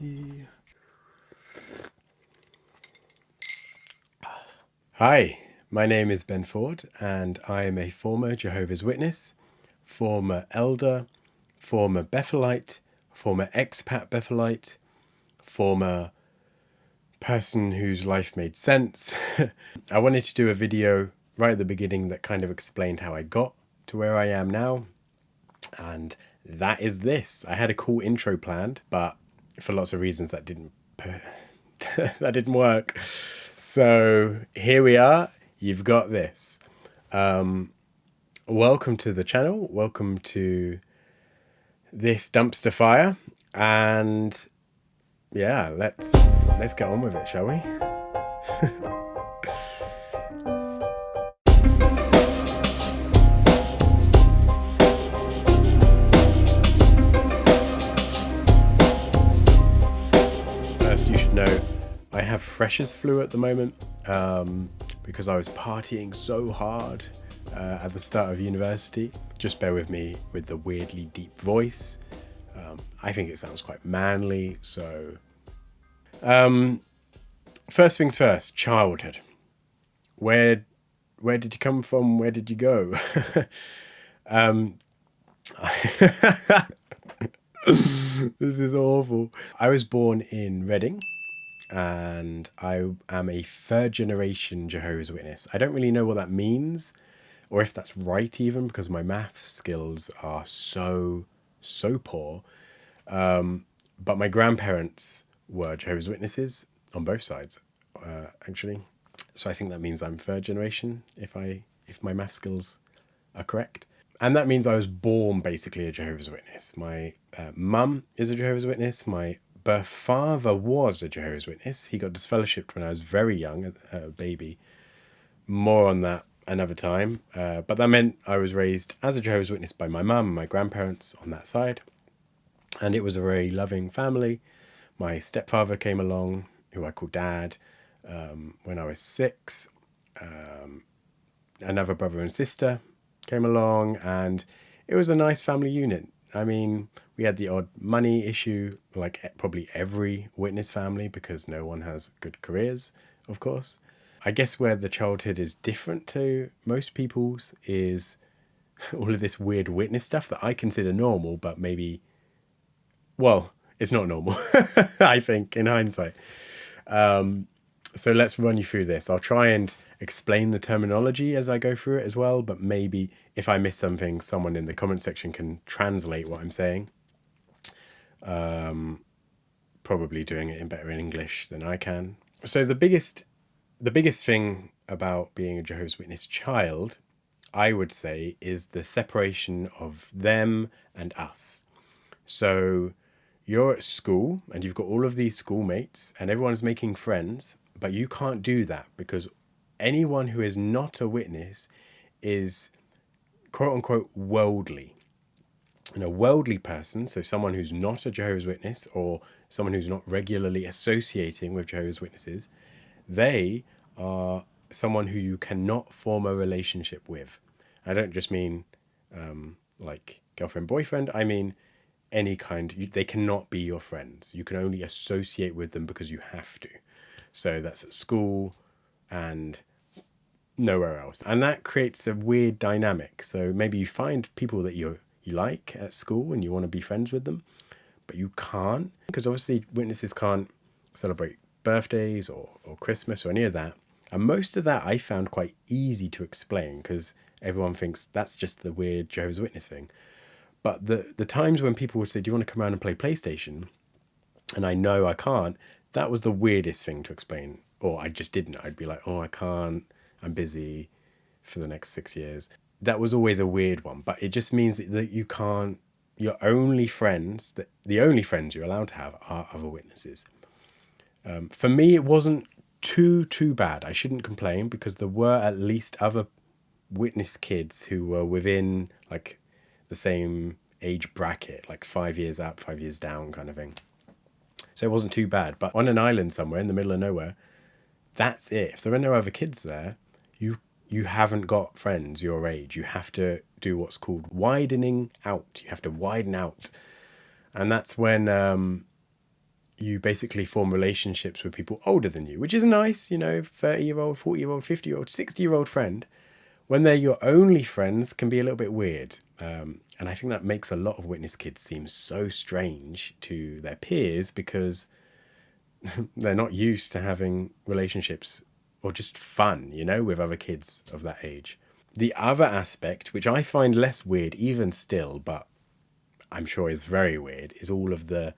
tea. Hi, my name is Ben Ford, and I am a former Jehovah's Witness, former elder, former Bethelite, former expat Bethelite, former person whose life made sense. I wanted to do a video right at the beginning that kind of explained how I got to where I am now, and that is this. I had a cool intro planned, but for lots of reasons that didn't work. So here we are. You've got this. Welcome to the channel. Welcome to this dumpster fire. And yeah, let's get on with it, shall we? First, you should know I have freshers flu at the moment because I was partying so hard at the start of university. Just bear with me with the weirdly deep voice. I think it sounds quite manly. So first things first, childhood. Where did you come from? Where did you go? This is awful. I was born in Reading, and I am a third generation Jehovah's Witness. I don't really know what that means, or if that's right even, because my math skills are so poor. But my grandparents were Jehovah's Witnesses on both sides, actually. So I think that means I'm third generation, if my math skills are correct. And that means I was born basically a Jehovah's Witness. My mum is a Jehovah's Witness. My birth father was a Jehovah's Witness. He got disfellowshipped when I was very young, a baby. More on that another time. But that meant I was raised as a Jehovah's Witness by my mum and my grandparents on that side. And it was a very loving family. My stepfather came along, who I call Dad, when I was 6. Another brother and sister came along, and it was a nice family unit. I mean, we had the odd money issue, like probably every witness family, because no one has good careers, of course. I guess where the childhood is different to most people's is all of this weird witness stuff that I consider normal, but maybe, well, it's not normal, I think, in hindsight. So let's run you through this. I'll try and explain the terminology as I go through it as well, but maybe if I miss something, someone in the comment section can translate what I'm saying. Probably doing it better in English than I can. So the biggest thing about being a Jehovah's Witness child, I would say, is the separation of them and us. So you're at school and you've got all of these schoolmates and everyone's making friends, but you can't do that because anyone who is not a witness is quote unquote worldly. And a worldly person, so someone who's not a Jehovah's Witness or someone who's not regularly associating with Jehovah's Witnesses, they are someone who you cannot form a relationship with. I don't just mean like girlfriend, boyfriend. I mean any kind. They cannot be your friends. You can only associate with them because you have to. So that's at school and nowhere else. And that creates a weird dynamic. So maybe you find people that you like at school and you want to be friends with them, but you can't, because obviously witnesses can't celebrate birthdays or Christmas or any of that. And most of that I found quite easy to explain because everyone thinks that's just the weird Jehovah's Witness thing. But the times when people would say, do you want to come around and play PlayStation? And I know I can't. That was the weirdest thing to explain. Or I just didn't. I'd be like, oh, I can't. I'm busy for the next 6 years. That was always a weird one. But it just means that you can't, your only friends, the only friends you're allowed to have are other witnesses. For me, it wasn't too bad. I shouldn't complain because there were at least other witness kids who were within like the same age bracket, like 5 years up, 5 years down kind of thing. So it wasn't too bad. But on an island somewhere in the middle of nowhere, that's it. If there are no other kids there, you haven't got friends your age. You have to do what's called widening out. You have to widen out. And that's when you basically form relationships with people older than you, which is nice, 30-year-old, 40-year-old, 50-year-old, 60-year-old friend. When they're your only friends, can be a little bit weird. And I think that makes a lot of witness kids seem so strange to their peers because they're not used to having relationships or just fun, with other kids of that age. The other aspect, which I find less weird even still, but I'm sure is very weird, is all of the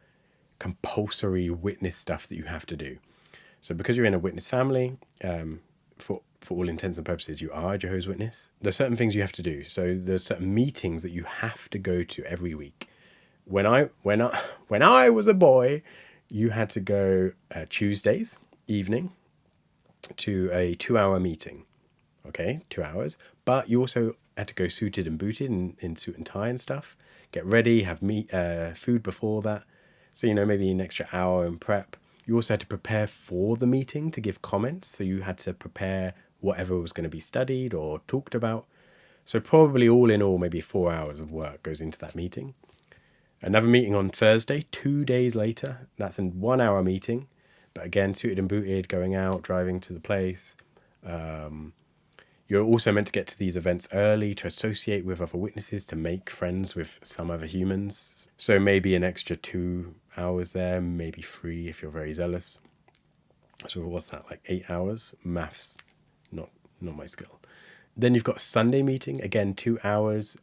compulsory witness stuff that you have to do. So because you're in a witness family, for all intents and purposes, you are a Jehovah's Witness. There's certain things you have to do. So there's certain meetings that you have to go to every week. When I was a boy, you had to go Tuesdays evening to a 2-hour meeting. Okay, 2 hours. But you also had to go suited and booted in suit and tie and stuff. Get ready, have food before that. So, maybe an extra hour in prep. You also had to prepare for the meeting to give comments. So you had to prepare whatever was going to be studied or talked about. So probably all in all, maybe 4 hours of work goes into that meeting. Another meeting on Thursday, 2 days later. That's a 1-hour meeting. But again, suited and booted, going out, driving to the place. You're also meant to get to these events early to associate with other witnesses, to make friends with some other humans. So maybe an extra 2 hours there, maybe 3 if you're very zealous. So what's that, like 8 hours? Maths, not my skill. Then you've got Sunday meeting, again, 2 hours.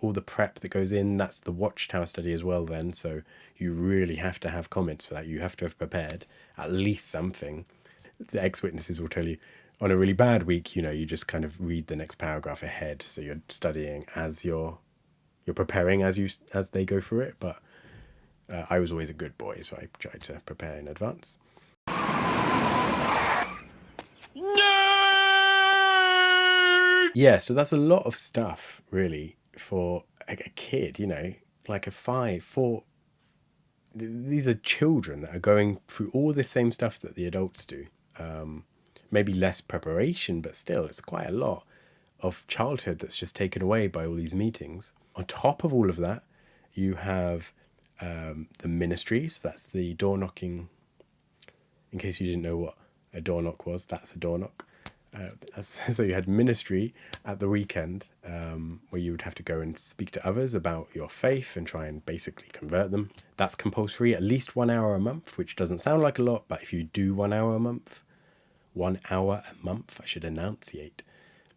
All the prep that goes in, that's the Watchtower study as well then. So you really have to have comments for that. You have to have prepared at least something. The ex-witnesses will tell you, on a really bad week, you just kind of read the next paragraph ahead. So you're studying as you're preparing as they go through it. But I was always a good boy, so I tried to prepare in advance. Yeah, so that's a lot of stuff, really, for a kid, like a 5, 4. These are children that are going through all the same stuff that the adults do. Maybe less preparation, but still, it's quite a lot of childhood that's just taken away by all these meetings. On top of all of that, you have the ministries. That's the door knocking. In case you didn't know what a door knock was, that's a door knock. So you had ministry at the weekend, where you would have to go and speak to others about your faith and try and basically convert them. That's compulsory, at least 1 hour a month, which doesn't sound like a lot, but if you do 1 hour a month, I should enunciate,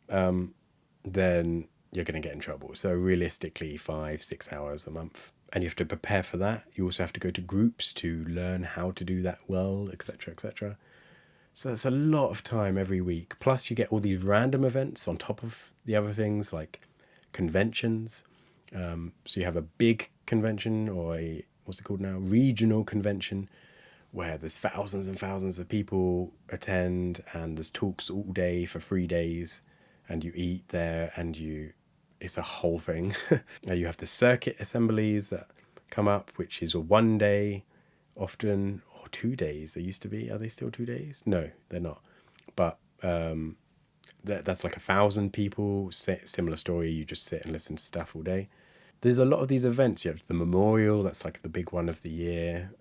then you're going to get in trouble. So realistically, 5-6 hours a month. And you have to prepare for that. You also have to go to groups to learn how to do that well, etc., etc. So that's a lot of time every week. Plus you get all these random events on top of the other things like conventions. So you have a big convention or regional convention, where there's thousands and thousands of people attend and there's talks all day for 3 days and you eat there and it's a whole thing. Now you have the circuit assemblies that come up, which is a 1 day often, 2 days. They used to be. Are they still 2 days? No, they're not. But that's like 1,000 people. Similar story. You just sit and listen to stuff all day. There's a lot of these events. You have the memorial. That's like the big one of the year.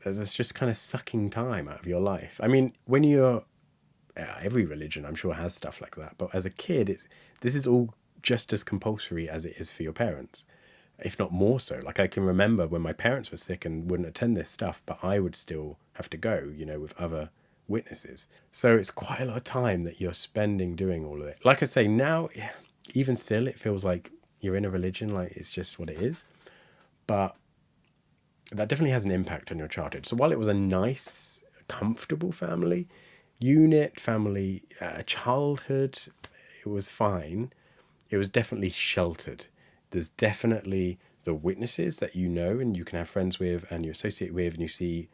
That's just kind of sucking time out of your life. I mean, when you're every religion, I'm sure, has stuff like that. But as a kid, this is all just as compulsory as it is for your parents, if not more so. Like I can remember when my parents were sick and wouldn't attend this stuff, but I would still have to go, with other witnesses. So it's quite a lot of time that you're spending doing all of it. Like I say, now, even still, it feels like you're in a religion, like it's just what it is. But that definitely has an impact on your childhood. So while it was a nice, comfortable family, childhood, it was fine. It was definitely sheltered. There's definitely the witnesses that and you can have friends with and you associate with and you see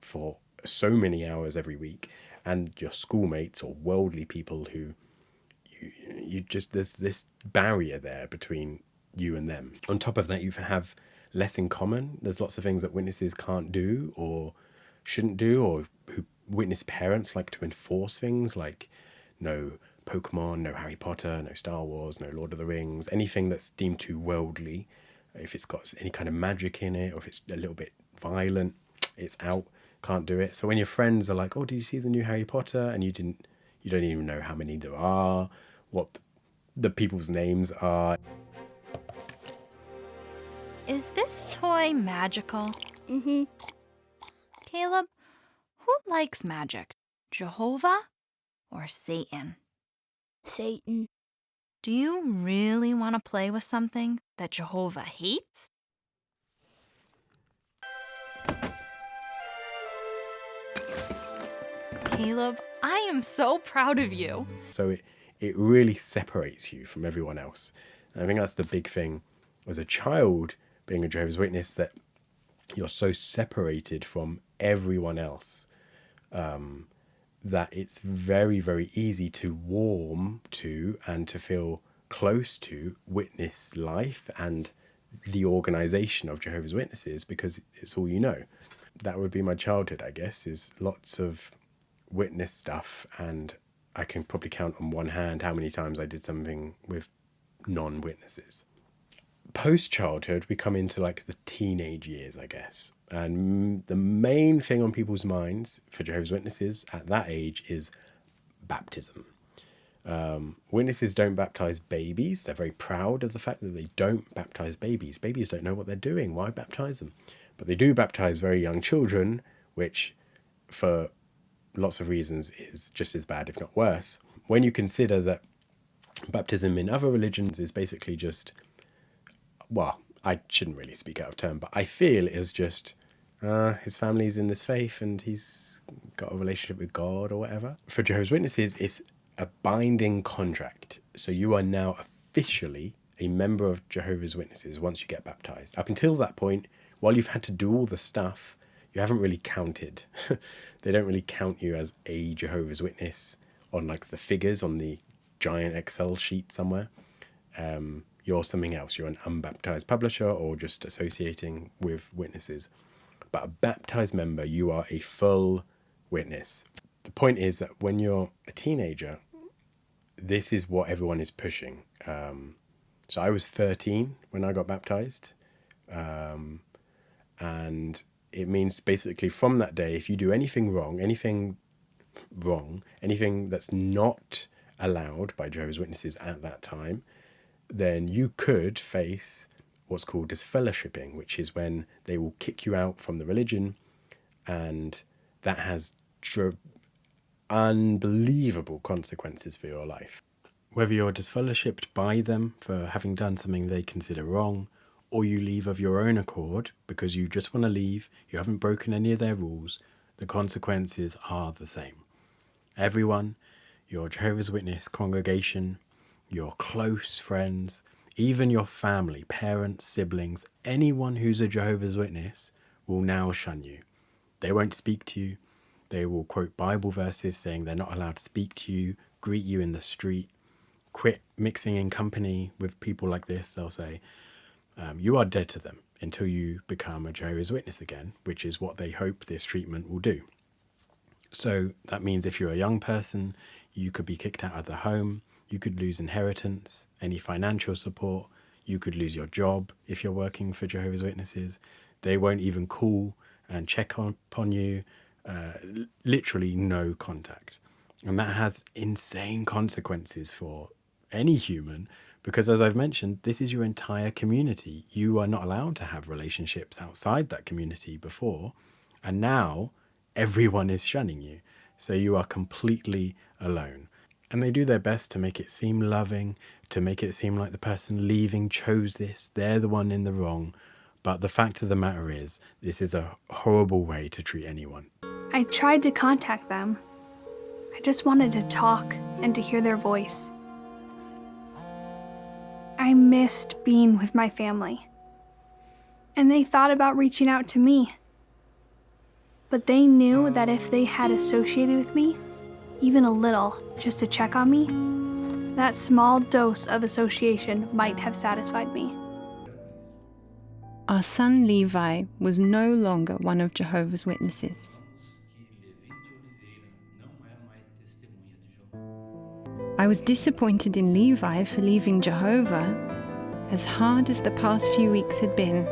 for so many hours every week, and your schoolmates or worldly people who there's this barrier there between you and them. On top of that, you have less in common. There's lots of things that witnesses can't do or shouldn't do, or who witness parents like to enforce things like no Pokemon, no Harry Potter, no Star Wars, no Lord of the Rings, anything that's deemed too worldly. If it's got any kind of magic in it, or if it's a little bit violent, it's out, can't do it. So when your friends are like, oh, did you see the new Harry Potter? And you don't even know how many there are, what the people's names are. Is this toy magical? Mm-hmm. Caleb, who likes magic? Jehovah or Satan? Satan. Do you really want to play with something that Jehovah hates? Caleb, I am so proud of you. So it really separates you from everyone else. And I think that's the big thing as a child being a Jehovah's Witness, that you're so separated from everyone else that it's very, very easy to warm to and to feel close to witness life and the organization of Jehovah's Witnesses, because it's all you know. That would be my childhood, I guess, is lots of witness stuff, and I can probably count on one hand how many times I did something with non-witnesses. Post-childhood, we come into like the teenage years, I guess. And the main thing on people's minds for Jehovah's Witnesses at that age is baptism. Witnesses don't baptize babies. They're very proud of the fact that they don't baptize babies. Babies don't know what they're doing. Why baptize them? But they do baptize very young children, which for lots of reasons is just as bad, if not worse. When you consider that baptism in other religions is basically just, well, I shouldn't really speak out of turn, but I feel it is just his family's in this faith and he's got a relationship with God or whatever. For Jehovah's Witnesses, it's a binding contract. So you are now officially a member of Jehovah's Witnesses once you get baptized. Up until that point, while you've had to do all the stuff, you haven't really counted. They don't really count you as a Jehovah's Witness on like the figures on the giant Excel sheet somewhere. You're something else. You're an unbaptized publisher or just associating with witnesses. But a baptized member, you are a full witness. The point is that when you're a teenager, this is what everyone is pushing. So I was 13 when I got baptized. And it means basically from that day, if you do anything wrong, anything that's not allowed by Jehovah's Witnesses at that time, then you could face what's called disfellowshipping, which is when they will kick you out from the religion, and that has unbelievable consequences for your life. Whether you're disfellowshipped by them for having done something they consider wrong, or you leave of your own accord because you just want to leave, you haven't broken any of their rules, the consequences are the same. Everyone, your Jehovah's Witness congregation, your close friends, even your family, parents, siblings, anyone who's a Jehovah's Witness will now shun you. They won't speak to you. They will quote Bible verses saying they're not allowed to speak to you, greet you in the street, quit mixing in company with people like this. They'll say, you are dead to them until you become a Jehovah's Witness again, which is what they hope this treatment will do. So that means if you're a young person, you could be kicked out of the home, you could lose inheritance, any financial support, you could lose your job if you're working for Jehovah's Witnesses. They won't even call and check upon you, literally no contact. And that has insane consequences for any human, because as I've mentioned, this is your entire community. You are not allowed to have relationships outside that community before, and now everyone is shunning you. So you are completely alone. And they do their best to make it seem loving, to make it seem like the person leaving chose this, they're the one in the wrong. But the fact of the matter is, this is a horrible way to treat anyone. I tried to contact them. I just wanted to talk and to hear their voice. I missed being with my family. And they thought about reaching out to me. But they knew that if they had associated with me, even a little, just to check on me, that small dose of association might have satisfied me. Our son Levi was no longer one of Jehovah's Witnesses. I was disappointed in Levi for leaving Jehovah. As hard as the past few weeks had been,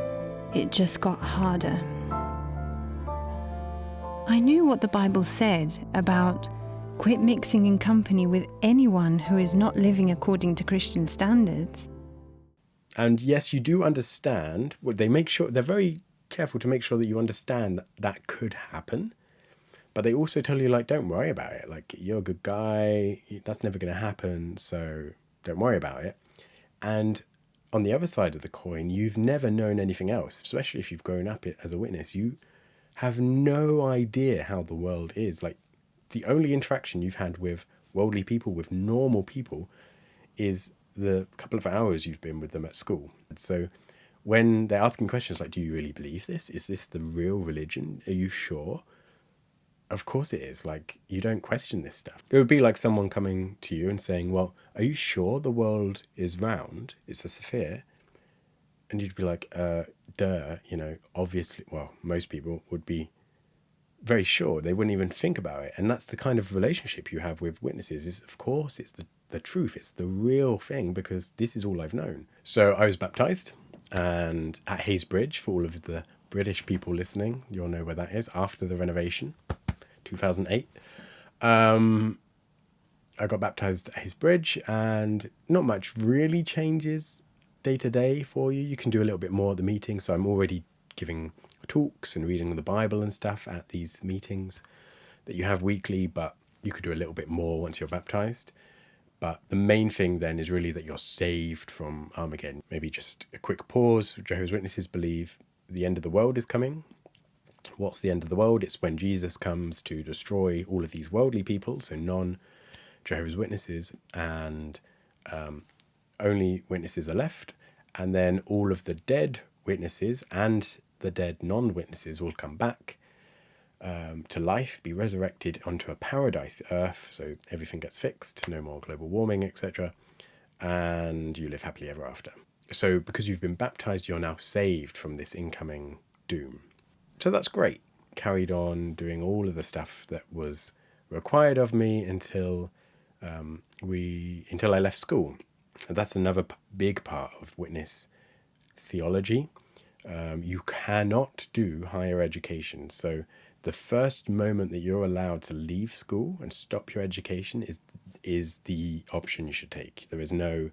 it just got harder. I knew what the Bible said about quit mixing in company with anyone who is not living according to Christian standards. And yes, you do understand. Well, they make sure, they're very careful to make sure that you understand that that could happen. But they also tell you, like, don't worry about it. Like, you're a good guy. That's never going to happen. So don't worry about it. And on the other side of the coin, you've never known anything else, especially if you've grown up as a witness. You have no idea how the world is. Like, the only interaction you've had with worldly people, with normal people, is the couple of hours you've been with them at school. So when they're asking questions like, do you really believe this? Is this the real religion? Are you sure? Of course it is. Like, you don't question this stuff. It would be like someone coming to you and saying, well, are you sure the world is round? It's a sphere? And you'd be like, duh, obviously. Well, most people would be very sure. They wouldn't even think about it. And that's the kind of relationship you have with witnesses, is, of course, it's the truth. It's the real thing, because this is all I've known. So I was baptized, and at Hayes Bridge, for all of the British people listening, you'll know where that is, after the renovation. 2008. I got baptized at Hayes Bridge, and not much really changes day to day for you. You can do a little bit more at the meeting. So I'm already giving talks and reading the Bible and stuff at these meetings that you have weekly, but you could do a little bit more once you're baptized. But the main thing then is really that you're saved from Armageddon. Maybe just a quick pause. Jehovah's Witnesses believe the end of the world is coming. What's the end of the world? It's when Jesus comes to destroy all of these worldly people, so non-Jehovah's Witnesses, and only witnesses are left. And then all of the dead witnesses and the dead non-witnesses will come back to life, be resurrected onto a paradise earth, so everything gets fixed, no more global warming, etc. And you live happily ever after. So because you've been baptized, you're now saved from this incoming doom. So that's great. Carried on doing all of the stuff that was required of me until I left school. And that's another big part of witness theology. You cannot do higher education. So the first moment that you're allowed to leave school and stop your education is the option you should take. There is no,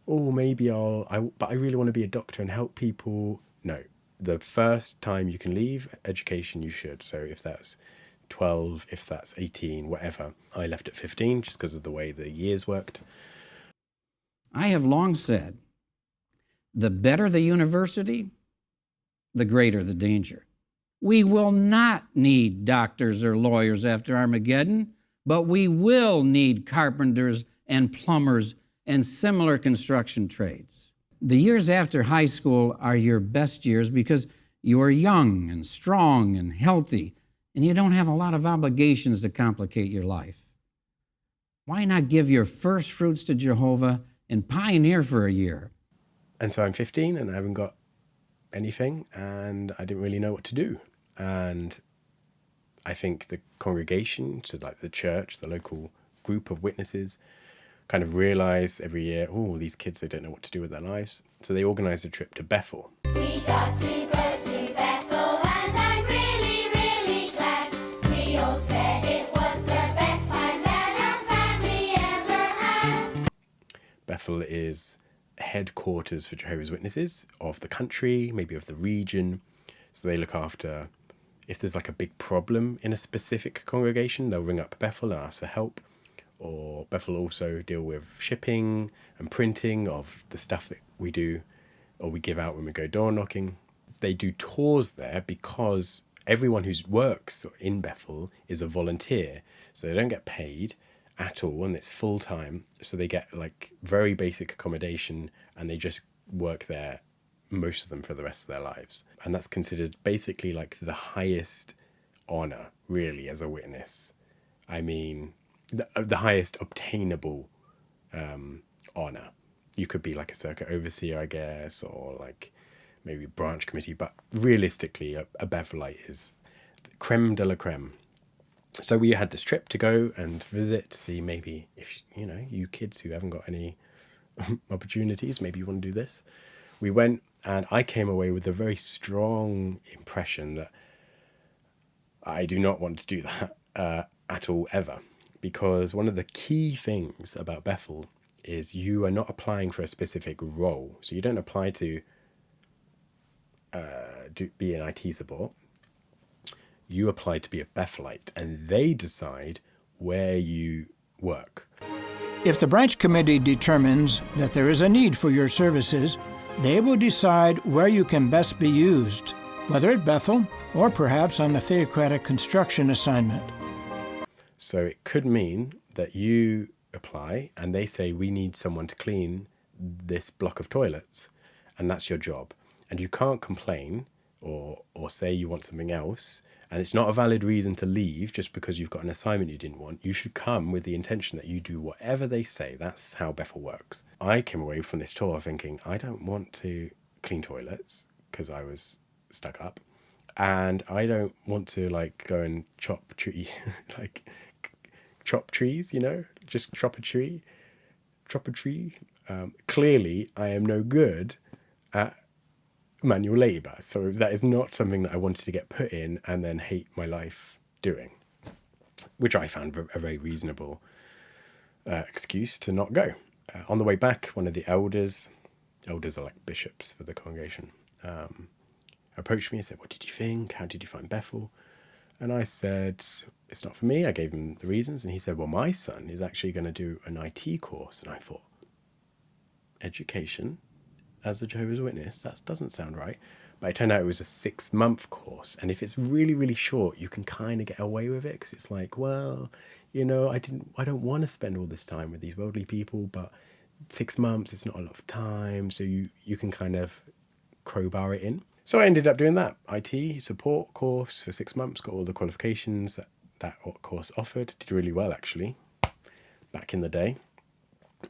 maybe but I really want to be a doctor and help people. No. The first time you can leave education, you should. So if that's 12, if that's 18, whatever. I left at 15 just because of the way the years worked. I have long said, the better the university, the greater the danger. We will not need doctors or lawyers after Armageddon, but we will need carpenters and plumbers and similar construction trades. The years after high school are your best years because you are young and strong and healthy, and you don't have a lot of obligations to complicate your life. Why not give your first fruits to Jehovah and pioneer for a year? And so I'm 15 and I haven't got anything, and I didn't really know what to do. And I think the congregation, so like the church, the local group of witnesses, kind of realize every year, these kids, they don't know what to do with their lives. So they organized a trip to Bethel. We got to go to Bethel, and I'm really, really glad. We all said it was the best time that our family ever had. Bethel is headquarters for Jehovah's Witnesses of the country, maybe of the region. So they look after, if there's like a big problem in a specific congregation, they'll ring up Bethel and ask for help. Or Bethel also deal with shipping and printing of the stuff that we do or we give out when we go door knocking. They do tours there because everyone who works in Bethel is a volunteer. So they don't get paid at all, and it's full time. So they get like very basic accommodation, and they just work there, most of them, for the rest of their lives. And that's considered basically like the highest honor, really, as a witness. I mean, the highest obtainable honor. You could be like a circuit overseer, I guess, or like maybe branch committee, but realistically a Bethelite is creme de la creme. So we had this trip to go and visit, to see maybe if, you kids who haven't got any opportunities, maybe you want to do this. We went, and I came away with a very strong impression that I do not want to do that at all, ever. Because one of the key things about Bethel is you are not applying for a specific role. So you don't apply to be in IT support. You apply to be a Bethelite, and they decide where you work. If the branch committee determines that there is a need for your services, they will decide where you can best be used, whether at Bethel or perhaps on a theocratic construction assignment. So it could mean that you apply and they say, we need someone to clean this block of toilets, and that's your job. And you can't complain or say you want something else, and it's not a valid reason to leave just because you've got an assignment you didn't want. You should come with the intention that you do whatever they say. That's how Bethel works. I came away from this tour thinking, I don't want to clean toilets because I was stuck up, and I don't want to like go and chop trees, you know, just chop a tree. Clearly, I am no good at manual labor. So that is not something that I wanted to get put in and then hate my life doing, which I found a very reasonable excuse to not go. On the way back, one of the elders are like bishops for the congregation, approached me and said, what did you think? How did you find Bethel? And I said, it's not for me. I gave him the reasons. And he said, well, my son is actually going to do an IT course. And I thought, education as a Jehovah's Witness, that doesn't sound right. But it turned out it was a 6-month course. And if it's really, really short, you can kind of get away with it, because it's like, well, you know, I don't want to spend all this time with these worldly people, but 6 months, it's not a lot of time. So you can kind of crowbar it in. So I ended up doing that IT support course for 6 months, got all the qualifications that course offered, did really well actually, back in the day.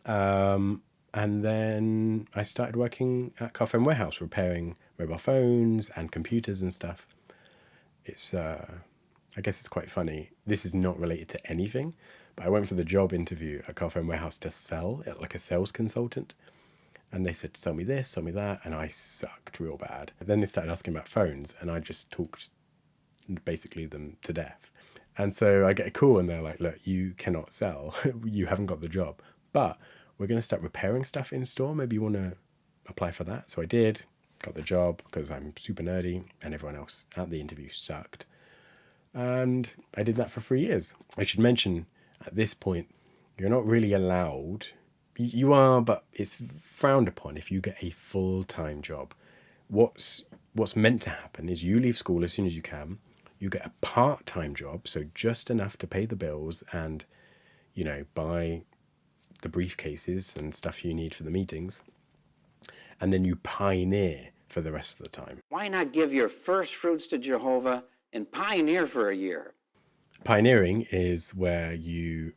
And then I started working at Carphone Warehouse, repairing mobile phones and computers and stuff. It's, I guess it's quite funny. This is not related to anything, but I went for the job interview at Carphone Warehouse to sell, like a sales consultant. And they said, sell me this, sell me that. And I sucked real bad. And then they started asking about phones, and I just talked basically them to death. And so I get a call and they're like, look, you cannot sell. You haven't got the job. But we're going to start repairing stuff in store. Maybe you want to apply for that. So I did, got the job because I'm super nerdy and everyone else at the interview sucked. And I did that for 3 years. I should mention at this point, you're not really allowed. You are, but it's frowned upon if you get a full-time job. What's meant to happen is you leave school as soon as you can. You get a part-time job, so just enough to pay the bills and, you know, buy the briefcases and stuff you need for the meetings. And then you pioneer for the rest of the time. Why not give your first fruits to Jehovah and pioneer for a year? Pioneering is where you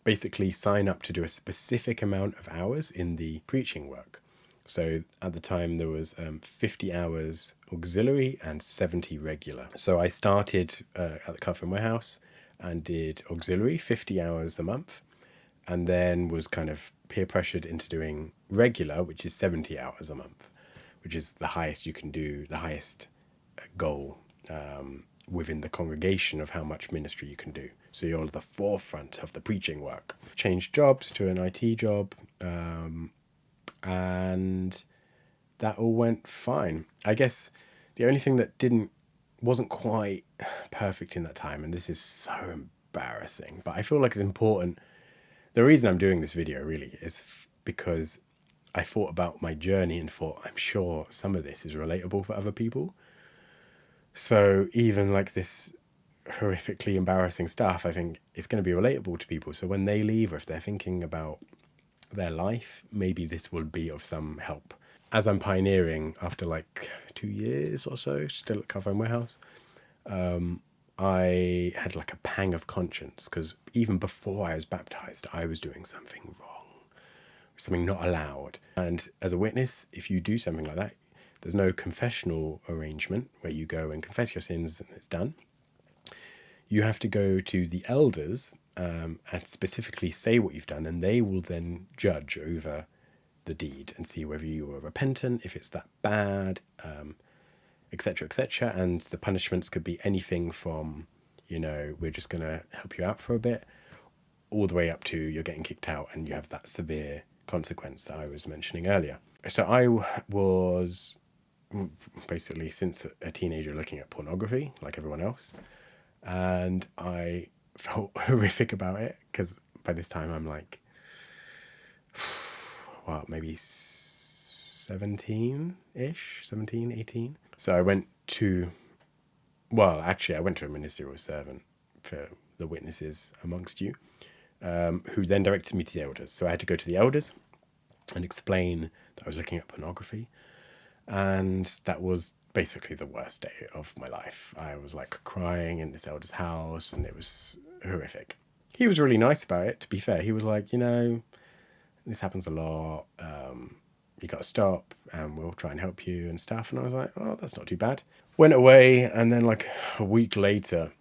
basically sign up to do a specific amount of hours in the preaching work. So at the time there was 50 hours auxiliary and 70 regular. So I started at the Carphone Warehouse and did auxiliary 50 hours a month, and then was kind of peer pressured into doing regular, which is 70 hours a month, which is the highest you can do, the highest goal within the congregation of how much ministry you can do. So you're at the forefront of the preaching work. Changed jobs to an IT job, and that all went fine. I guess the only thing that wasn't quite perfect in that time, and this is so embarrassing, but I feel like it's important. The reason I'm doing this video really is because I thought about my journey and thought, I'm sure some of this is relatable for other people. So even like this horrifically embarrassing stuff, I think it's going to be relatable to people. So when they leave, or if they're thinking about their life, maybe this will be of some help. As I'm pioneering after like 2 years or so, still at Carphone Warehouse, I had like a pang of conscience, because even before I was baptized, I was doing something wrong, something not allowed. And as a witness, if you do something like that, there's no confessional arrangement where you go and confess your sins and it's done. You have to go to the elders and specifically say what you've done, and they will then judge over the deed and see whether you were repentant, if it's that bad, etc., etc. And the punishments could be anything from, we're just going to help you out for a bit, all the way up to you're getting kicked out and you have that severe consequence that I was mentioning earlier. So I was basically since a teenager looking at pornography like everyone else, and I felt horrific about it because by this time I'm like, well, maybe 17-ish, 17, 18. So I went to a ministerial servant for the witnesses amongst you, who then directed me to the elders. So I had to go to the elders and explain that I was looking at pornography. And that was basically the worst day of my life. I was like crying in this elder's house and it was horrific. He was really nice about it, to be fair. He was like, this happens a lot. You got to stop and we'll try and help you and stuff. And I was like, oh, that's not too bad. Went away, and then like a week later,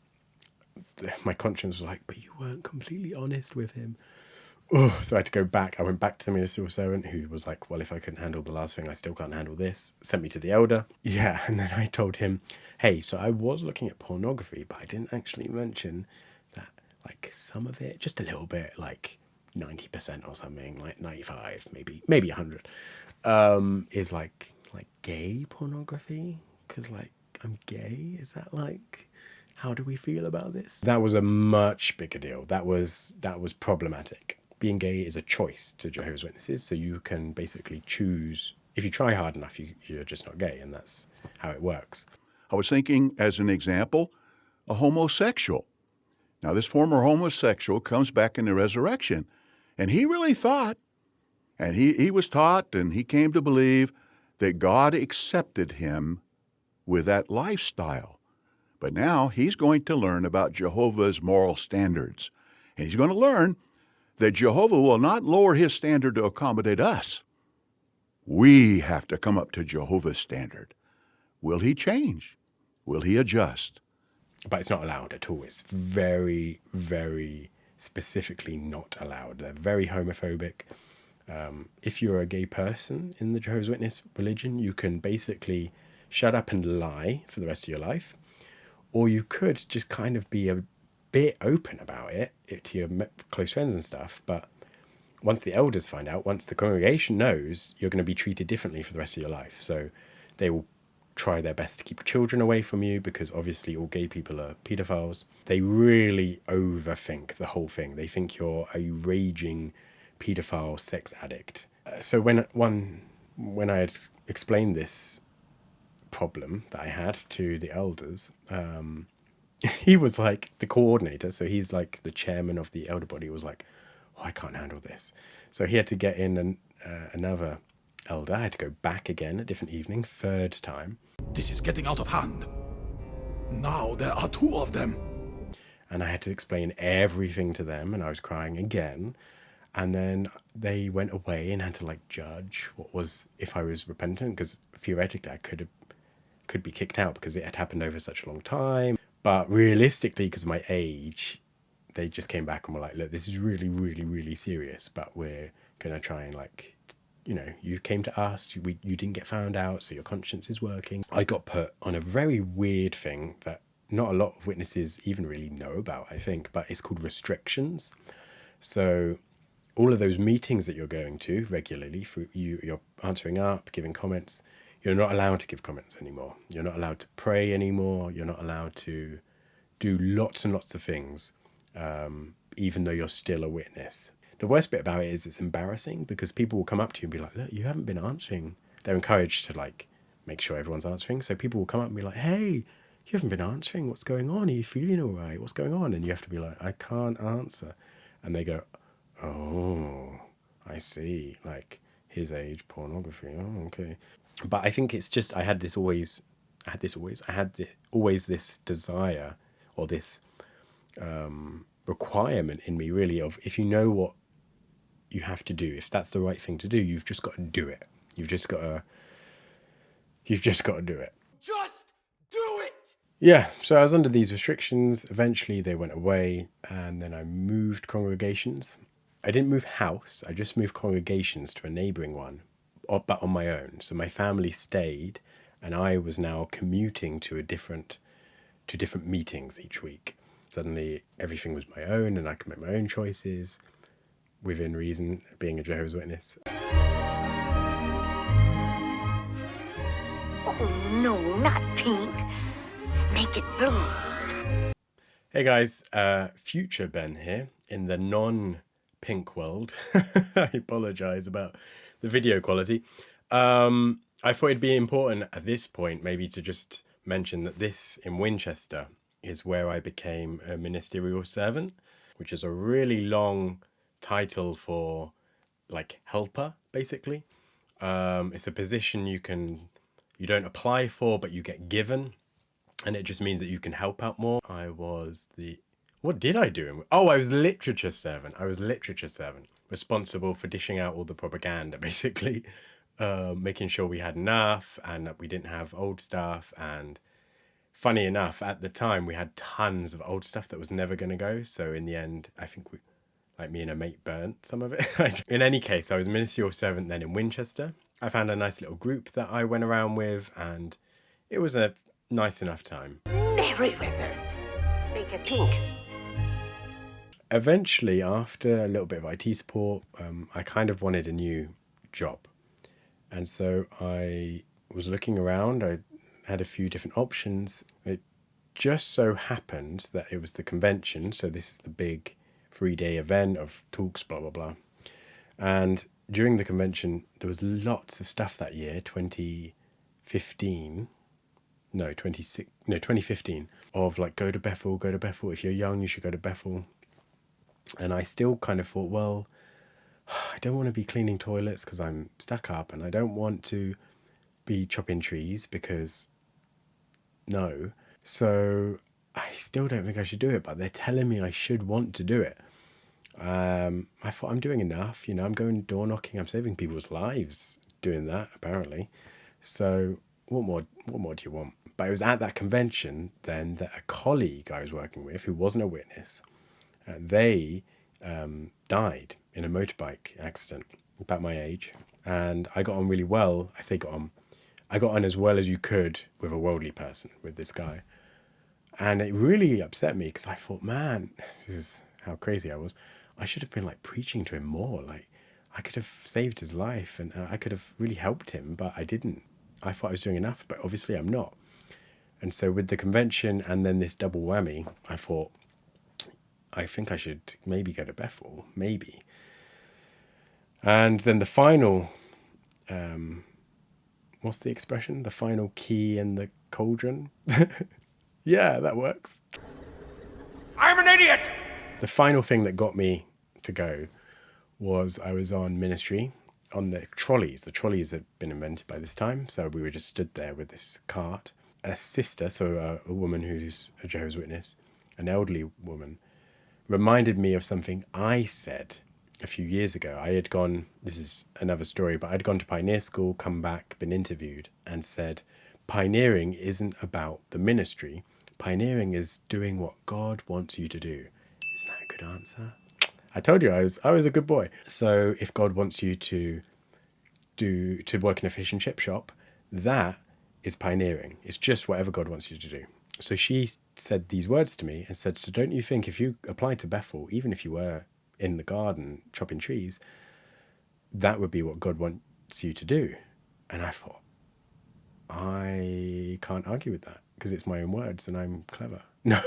my conscience was like, but you weren't completely honest with him. Oh, so I had to go back. I went back to the ministerial servant, who was like, well, if I couldn't handle the last thing, I still can't handle this. Sent me to the elder. Yeah, and then I told him, hey, so I was looking at pornography, but I didn't actually mention that like some of it, just a little bit, like 90% or something, like 95, maybe 100, is like gay pornography. Because like I'm gay. Is that like, how do we feel about this? That was a much bigger deal. That was problematic. Being gay is a choice to Jehovah's Witnesses, so you can basically choose. If you try hard enough, you're just not gay, and that's how it works. I was thinking, as an example, a homosexual. Now, this former homosexual comes back in the resurrection, and he really thought, and he was taught, and he came to believe that God accepted him with that lifestyle. But now he's going to learn about Jehovah's moral standards, and he's going to learn that Jehovah will not lower his standard to accommodate us. We have to come up to Jehovah's standard. Will he change? Will he adjust? But it's not allowed at all. It's very, very specifically not allowed. They're very homophobic. If you're a gay person in the Jehovah's Witness religion, you can basically shut up and lie for the rest of your life. Or you could just kind of be a bit open about it to your close friends and stuff. But once the elders find out, once the congregation knows, you're going to be treated differently for the rest of your life. So they will try their best to keep children away from you, because obviously all gay people are pedophiles. They really overthink the whole thing. They think you're a raging pedophile sex addict. So when I had explained this problem that I had to the elders, he was like the coordinator, so he's like the chairman of the elder body, was like, oh, I can't handle this. So he had to get in another elder. I had to go back again a different evening, third time. This is getting out of hand. Now there are two of them. And I had to explain everything to them, and I was crying again. And then they went away and had to like judge what was, if I was repentant, because theoretically I could be kicked out because it had happened over such a long time. But realistically, because of my age, they just came back and were like, look, this is really, really, really serious, but we're going to try and like, you came to us, you didn't get found out, so your conscience is working. I got put on a very weird thing that not a lot of witnesses even really know about, I think, but it's called restrictions. So all of those meetings that you're going to regularly, you're answering up, giving comments, you're not allowed to give comments anymore. You're not allowed to pray anymore. You're not allowed to do lots and lots of things, even though you're still a witness. The worst bit about it is it's embarrassing, because people will come up to you and be like, look, you haven't been answering. They're encouraged to like make sure everyone's answering. So people will come up and be like, hey, you haven't been answering. What's going on? Are you feeling all right? What's going on? And you have to be like, I can't answer. And they go, oh, I see. Like his age, pornography. Oh, okay. But I think it's just, I had always this desire, or this requirement in me, really, of if you know what you have to do, if that's the right thing to do, you've just got to do it. You've just got to do it. Just do it! Yeah, so I was under these restrictions. Eventually they went away, and then I moved congregations. I didn't move house, I just moved congregations to a neighbouring one, but on my own. So my family stayed, and I was now commuting to different meetings each week. Suddenly everything was my own and I could make my own choices within reason, being a Jehovah's Witness. Oh no, not pink. Make it blue. Hey guys, future Ben here in the non-pink world. I apologise about the video quality. I thought it'd be important at this point maybe to just mention that this in Winchester is where I became a ministerial servant, which is a really long title for like helper, basically. It's a position you don't apply for, but you get given. And it just means that you can help out more. What did I do? Oh, I was literature servant. Responsible for dishing out all the propaganda, basically. Making sure we had enough and that we didn't have old stuff. And funny enough, at the time, we had tons of old stuff that was never going to go. So in the end, I think me and a mate burnt some of it. In any case, I was ministerial servant then in Winchester. I found a nice little group that I went around with, and it was a nice enough time. Merryweather. Make it pink. Eventually, after a little bit of IT support, I kind of wanted a new job. And so I was looking around. I had a few different options. It just so happened that it was the convention. So this is the big 3-day event of talks, blah, blah, blah. And during the convention, there was lots of stuff that year, 2015, of like, go to Bethel. If you're young, you should go to Bethel. And I still kind of thought, well, I don't want to be cleaning toilets because I'm stuck up, and I don't want to be chopping trees because no. So I still don't think I should do it, but they're telling me I should want to do it. I thought I'm doing enough, I'm going door knocking, I'm saving people's lives doing that, apparently. So what more do you want? But it was at that convention then that a colleague I was working with, who wasn't a witness, they died in a motorbike accident, about my age. And I got on really well. I say got on. I got on as well as you could with a worldly person, with this guy. And it really upset me because I thought, man, this is how crazy I was. I should have been like preaching to him more. Like I could have saved his life and I could have really helped him, but I didn't. I thought I was doing enough, but obviously I'm not. And so with the convention and then this double whammy, I thought, I think I should maybe go to Bethel, maybe. And then the final, what's the expression? The final key in the cauldron? Yeah, that works. I'm an idiot! The final thing that got me to go was I was on ministry on the trolleys. The trolleys had been invented by this time, so we were just stood there with this cart. A sister, so a woman who's a Jehovah's Witness, an elderly woman, reminded me of something I said a few years ago. I had gone, this is another story, but I'd gone to pioneer school, come back, been interviewed, and said, pioneering isn't about the ministry. Pioneering is doing what God wants you to do. Isn't that a good answer? I told you I was a good boy. So if God wants you to work in a fish and chip shop, that is pioneering. It's just whatever God wants you to do. So she said these words to me and said, so don't you think if you applied to Bethel, even if you were in the garden chopping trees, that would be what God wants you to do? And I thought, I can't argue with that because it's my own words and I'm clever. No,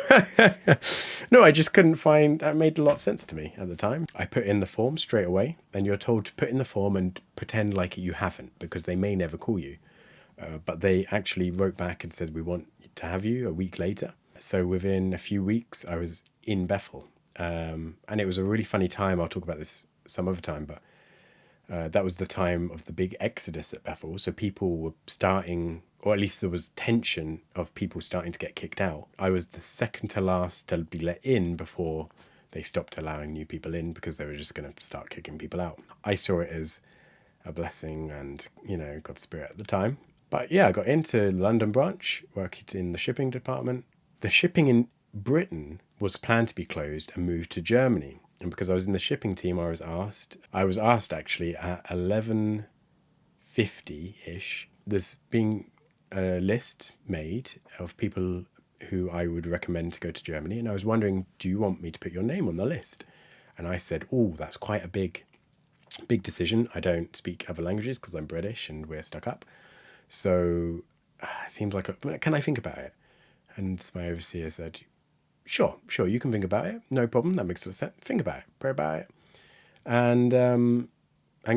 no, I just couldn't find, that made a lot of sense to me at the time. I put in the form straight away, and you're told to put in the form and pretend like you haven't because they may never call you. But they actually wrote back and said, we want to have you a week later. So within a few weeks, I was in Bethel. And it was a really funny time. I'll talk about this some other time, but that was the time of the big exodus at Bethel. So people were starting, or at least there was tension of people starting to get kicked out. I was the second to last to be let in before they stopped allowing new people in because they were just going to start kicking people out. I saw it as a blessing and, God's Spirit at the time. But yeah, I got into London branch, worked in the shipping department. The shipping in Britain was planned to be closed and moved to Germany. And because I was in the shipping team, I was asked actually at 11:50-ish, there's being a list made of people who I would recommend to go to Germany, and I was wondering, do you want me to put your name on the list? And I said, oh, that's quite a big decision. I don't speak other languages because I'm British and we're stuck up. So it seems like, can I think about it? And my overseer said, sure, you can think about it. No problem. That makes sense. Think about it. Pray about it. And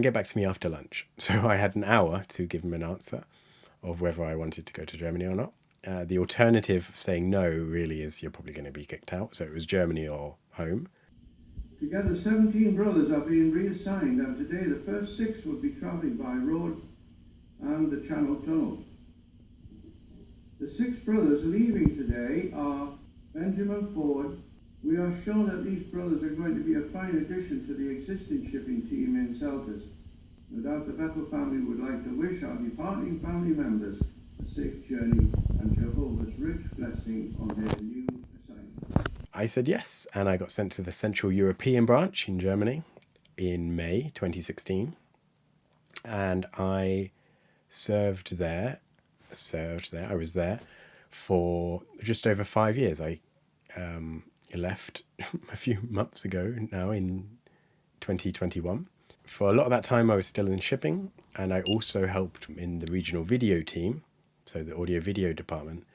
get back to me after lunch. So I had an hour to give him an answer of whether I wanted to go to Germany or not. The alternative of saying no really is you're probably going to be kicked out. So it was Germany or home. Together, 17 brothers are being reassigned, and today the first 6 will be travelling by road and the Channel Tunnel. The 6 brothers leaving today are Benjamin Ford. We are sure that these brothers are going to be a fine addition to the existing shipping team in Selters. No doubt the Bethel family would like to wish our departing family members a safe journey and Jehovah's rich blessing on their new assignment. I said yes, and I got sent to the Central European branch in Germany in May 2016. And I served there. I was there for just over 5 years. I left a few months ago now in 2021. For a lot of that time, I was still in shipping, and I also helped in the regional video team, so the audio video department,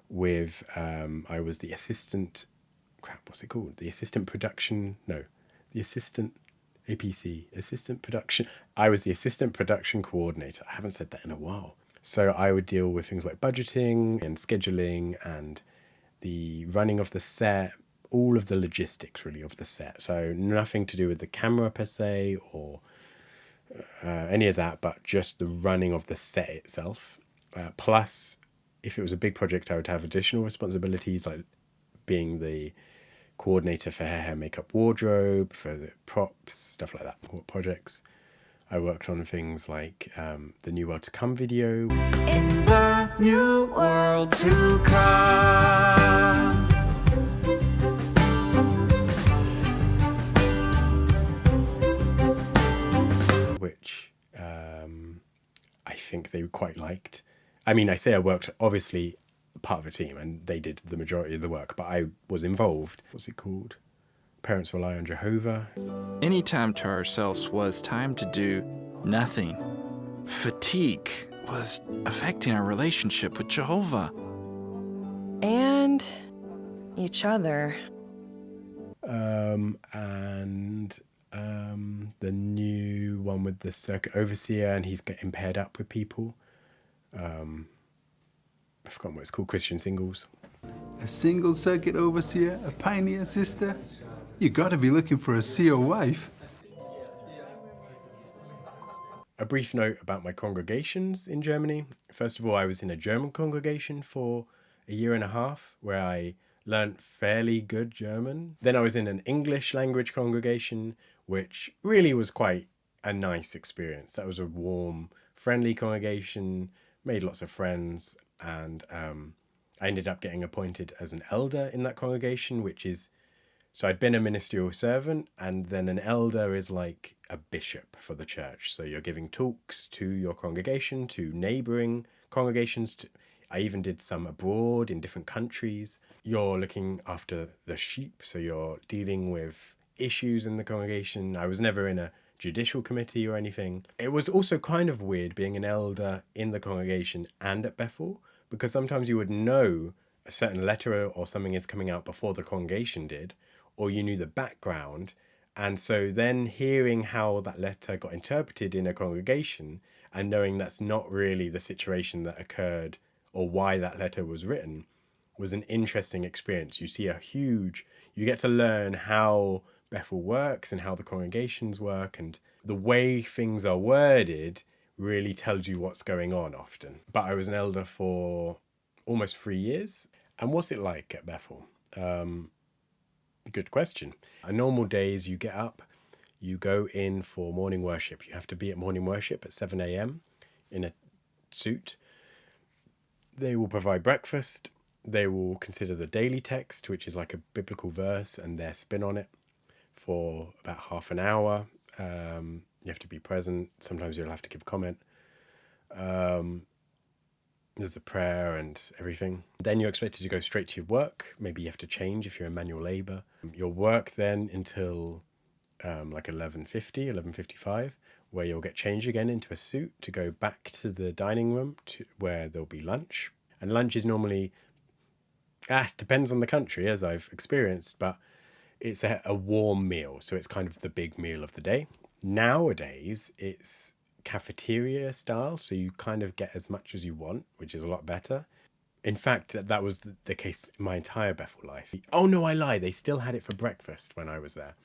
with, I was the assistant, what's it called? The assistant production, no, the assistant APC, assistant production. I was the assistant production coordinator. I haven't said that in a while. So I would deal with things like budgeting and scheduling and the running of the set, all of the logistics really of the set. So nothing to do with the camera per se or any of that, but just the running of the set itself. Plus, if it was a big project, I would have additional responsibilities like being the coordinator for hair, makeup, wardrobe, for the props, stuff like that, projects. I worked on things like the New World to Come video. In the new world to come. Which I think they quite liked. I mean, I say I worked, obviously, part of a team, and they did the majority of the work, but I was involved. What's it called? Parents Rely on Jehovah. Any time to ourselves was time to do nothing. Fatigue was affecting our relationship with Jehovah. And each other. The new one with the circuit overseer, and he's getting paired up with people. I've forgotten what it's called, Christian singles. A single circuit overseer, a pioneer sister? You gotta be looking for a CO wife. A brief note about my congregations in Germany. First of all, I was in a German congregation for a year and a half where I learnt fairly good German. Then I was in an English language congregation, which really was quite a nice experience. That was a warm, friendly congregation, made lots of friends, and I ended up getting appointed as an elder in that congregation, which is, so I'd been a ministerial servant, and then an elder is like a bishop for the church. So you're giving talks to your congregation, to neighbouring congregations. I even did some abroad in different countries. You're looking after the sheep, so you're dealing with issues in the congregation. I was never in a judicial committee or anything. It was also kind of weird being an elder in the congregation and at Bethel, because sometimes you would know a certain letter or something is coming out before the congregation did, or you knew the background. And so then hearing how that letter got interpreted in a congregation and knowing that's not really the situation that occurred or why that letter was written was an interesting experience. You get to learn how Bethel works and how the congregations work, and the way things are worded really tells you what's going on often. But I was an elder for almost 3 years. And what's it like at Bethel? Good question. On normal days, you get up, you go in for morning worship. You have to be at morning worship at 7 a.m. in a suit. They will provide breakfast. They will consider the daily text, which is like a biblical verse, and their spin on it for about half an hour. You have to be present. Sometimes you'll have to give comment. There's a prayer and everything. Then you're expected to go straight to your work. Maybe you have to change if you're in manual labor. You'll work then until like 11:50, 11:55, where you'll get changed again into a suit to go back to the dining room where there'll be lunch. And lunch is normally, depends on the country, as I've experienced, but it's a warm meal. So it's kind of the big meal of the day. Nowadays, it's cafeteria style, so you kind of get as much as you want, which is a lot better. In fact, that was the case in my entire Bethel life. Oh no, I lie. They still had it for breakfast when I was there,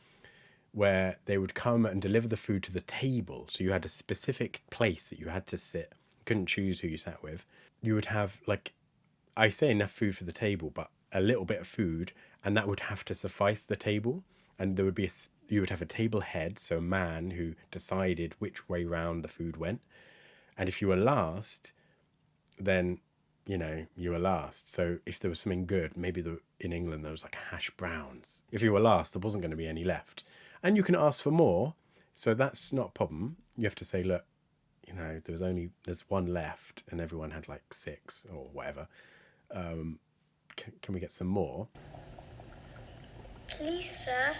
where they would come and deliver the food to the table. So you had a specific place that you had to sit. You couldn't choose who you sat with. You would have, like, I say enough food for the table, but a little bit of food, and that would have to suffice the table. And there would be you would have a table head, so a man who decided which way round the food went. And if you were last, then, you know, you were last. So if there was something good, maybe in England there was like hash browns. If you were last, there wasn't going to be any left. And you can ask for more, so that's not a problem. You have to say, look, you know, there's one left, and everyone had like 6 or whatever. Can we get some more? Please, sir.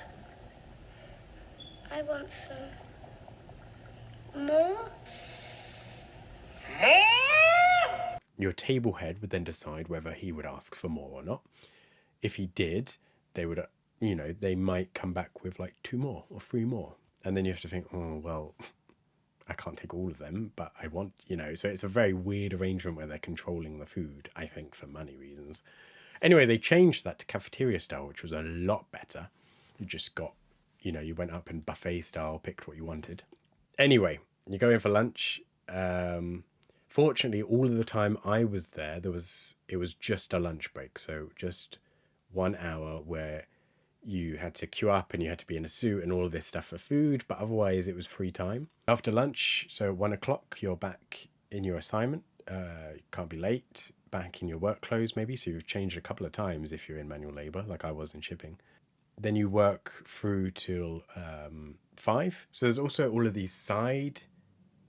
I want some more. Your table head would then decide whether he would ask for more or not. If he did, they would, you know, they might come back with like 2 more or 3 more. And then you have to think, oh, well, I can't take all of them, but I want, you know. So it's a very weird arrangement where they're controlling the food, I think, for money reasons. Anyway, they changed that to cafeteria style, which was a lot better. You just got, you know, you went up and buffet style, picked what you wanted. Anyway, you go in for lunch. Fortunately, all of the time I was there, it was just a lunch break. So just 1 hour where you had to queue up and you had to be in a suit and all of this stuff for food, but otherwise it was free time. After lunch, so 1 o'clock, you're back in your assignment. You can't be late. Back in your work clothes maybe, so you've changed a couple of times if you're in manual labor, like I was in shipping. Then you work through till 5. So there's also all of these side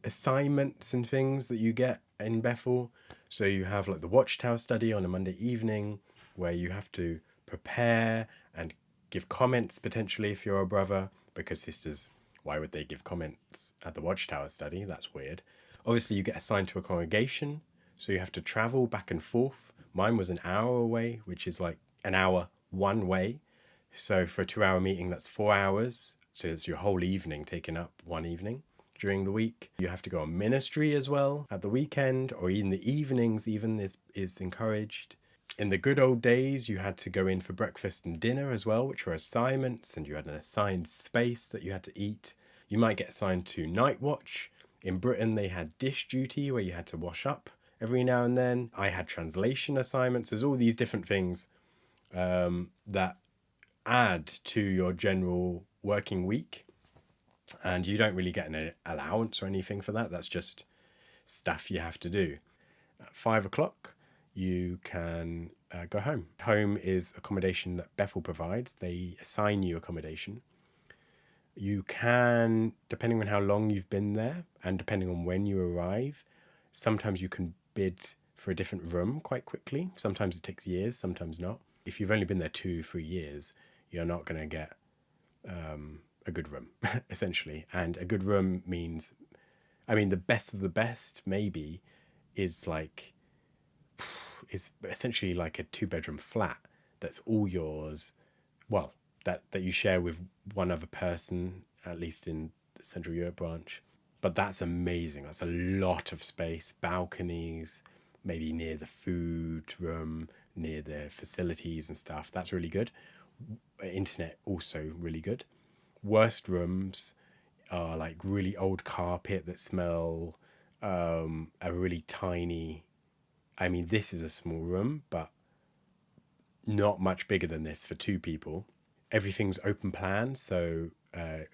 assignments and things that you get in Bethel. So you have like the Watchtower study on a Monday evening, where you have to prepare and give comments potentially if you're a brother, because sisters, why would they give comments at the Watchtower study? That's weird. Obviously you get assigned to a congregation, so you have to travel back and forth. Mine was an hour away, which is like an hour one way. So for a 2-hour meeting, that's 4 hours. So it's your whole evening taken up one evening during the week. You have to go on ministry as well at the weekend, or in the evenings even is encouraged. In the good old days, you had to go in for breakfast and dinner as well, which were assignments, and you had an assigned space that you had to eat. You might get assigned to night watch. In Britain, they had dish duty where you had to wash up every now and then. I had translation assignments. There's all these different things that add to your general working week. And you don't really get an allowance or anything for that. That's just stuff you have to do. At 5 o'clock, you can go home. Home is accommodation that Bethel provides. They assign you accommodation. You can, depending on how long you've been there and depending on when you arrive, sometimes you can bid for a different room quite quickly. Sometimes it takes years, sometimes not. If you've only been there 2-3 years, you're not going to get a good room, essentially. And a good room means, I mean, the best of the best maybe is essentially like a 2-bedroom flat that's all yours. Well, that you share with one other person, at least in the Central Europe branch. But that's amazing. That's a lot of space, balconies, maybe near the food room, near the facilities and stuff. That's really good. Internet also really good. Worst rooms are like really old carpet that smell, a really tiny, I mean, this is a small room, but not much bigger than this for 2 people. Everything's open plan, so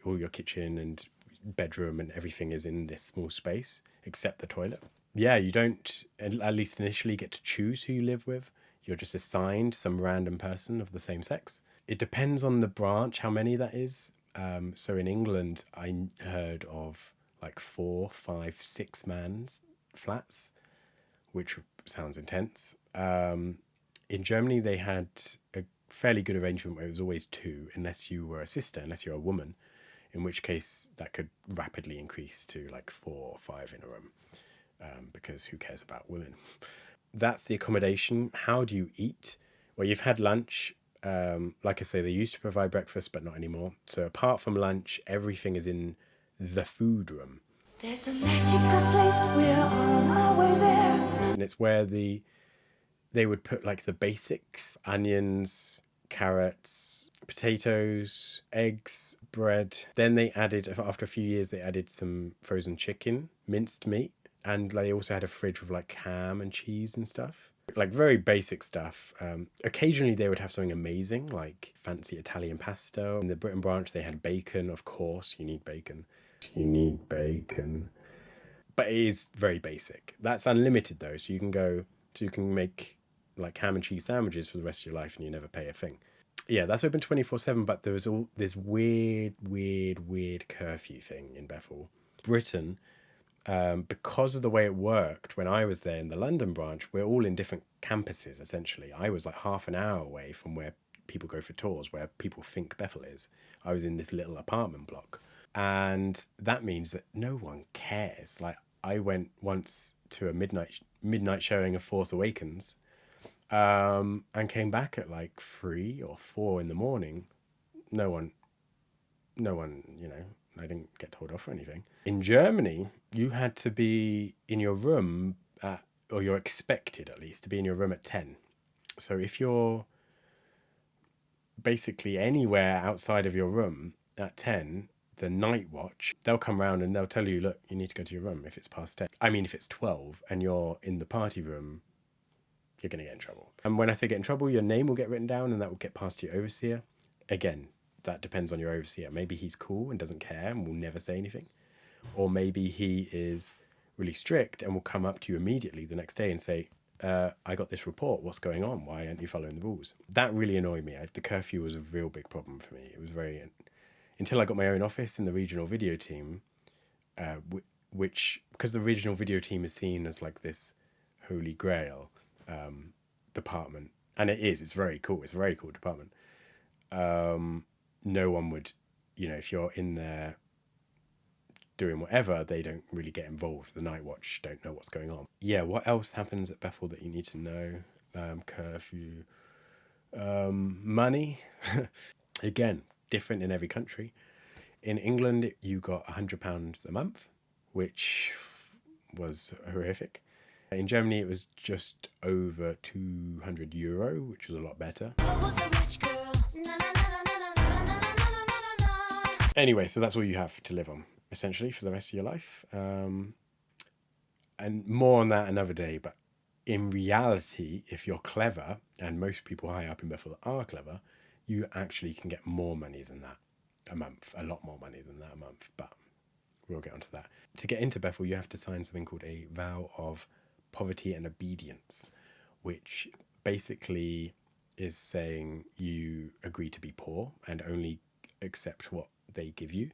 all your kitchen and bedroom and everything is in this small space, except the toilet. Yeah, you don't, at least initially, get to choose who you live with. You're just assigned some random person of the same sex. It depends on the branch, how many that is. So in England, I heard of like 4, 5, 6 man flats which sounds intense. In Germany, they had a fairly good arrangement where it was always 2, unless you were a sister, unless you're a woman, in which case that could rapidly increase to like 4 or 5 in a room, because who cares about women? That's the accommodation. How do you eat? Well, you've had lunch. Like I say, they used to provide breakfast, but not anymore. So apart from lunch, everything is in the food room. There's a magical place, we're on our way there. And it's where they would put like the basics: onions, carrots, potatoes, eggs, bread. Then they added, after a few years, they added some frozen chicken, minced meat, and they also had a fridge with like ham and cheese and stuff. Like very basic stuff. Occasionally they would have something amazing, like fancy Italian pasta. In the Britain branch, they had bacon. Of course, you need bacon. You need bacon. But it is very basic. That's unlimited though, so you can make like ham and cheese sandwiches for the rest of your life and you never pay a thing. Yeah, that's open 24/7, but there was all this weird curfew thing in Bethel. Britain, because of the way it worked when I was there in the London branch, we're all in different campuses, essentially. I was like half an hour away from where people go for tours, where people think Bethel is. I was in this little apartment block. And that means that no one cares. Like, I went once to a midnight showing of Force Awakens, and came back at like 3 or 4 in the morning. No one, I didn't get told off or anything. In Germany, you had to be in your room or you're expected at least to be in your room at 10. So if you're basically anywhere outside of your room at 10, the night watch, they'll come round and they'll tell you, look, you need to go to your room if it's past 10. I mean, if it's 12 and you're in the party room, you're going to get in trouble. And when I say get in trouble, your name will get written down and that will get passed to your overseer. Again, that depends on your overseer. Maybe he's cool and doesn't care and will never say anything. Or maybe he is really strict and will come up to you immediately the next day and say, I got this report. What's going on? Why aren't you following the rules? That really annoyed me. The curfew was a real big problem for me. It was until I got my own office in the regional video team, which, because the regional video team is seen as like this holy grail department, and it's very cool. It's a very cool department. No one would, if you're in there doing whatever, they don't really get involved. The night watch don't know what's going on. Yeah, what else happens at Bethel that you need to know? Curfew. Money. Again, different in every country. In England, you got £100 a month, which was horrific. In Germany, it was just over €200, which was a lot better. Anyway, so that's all you have to live on, essentially, for the rest of your life. And more on that another day. But in reality, if you're clever, and most people high up in Bethel are clever, you actually can get more money than that a month, a lot more money than that a month. But we'll get onto that. To get into Bethel, you have to sign something called a vow of poverty and obedience, which basically is saying you agree to be poor and only accept what they give you,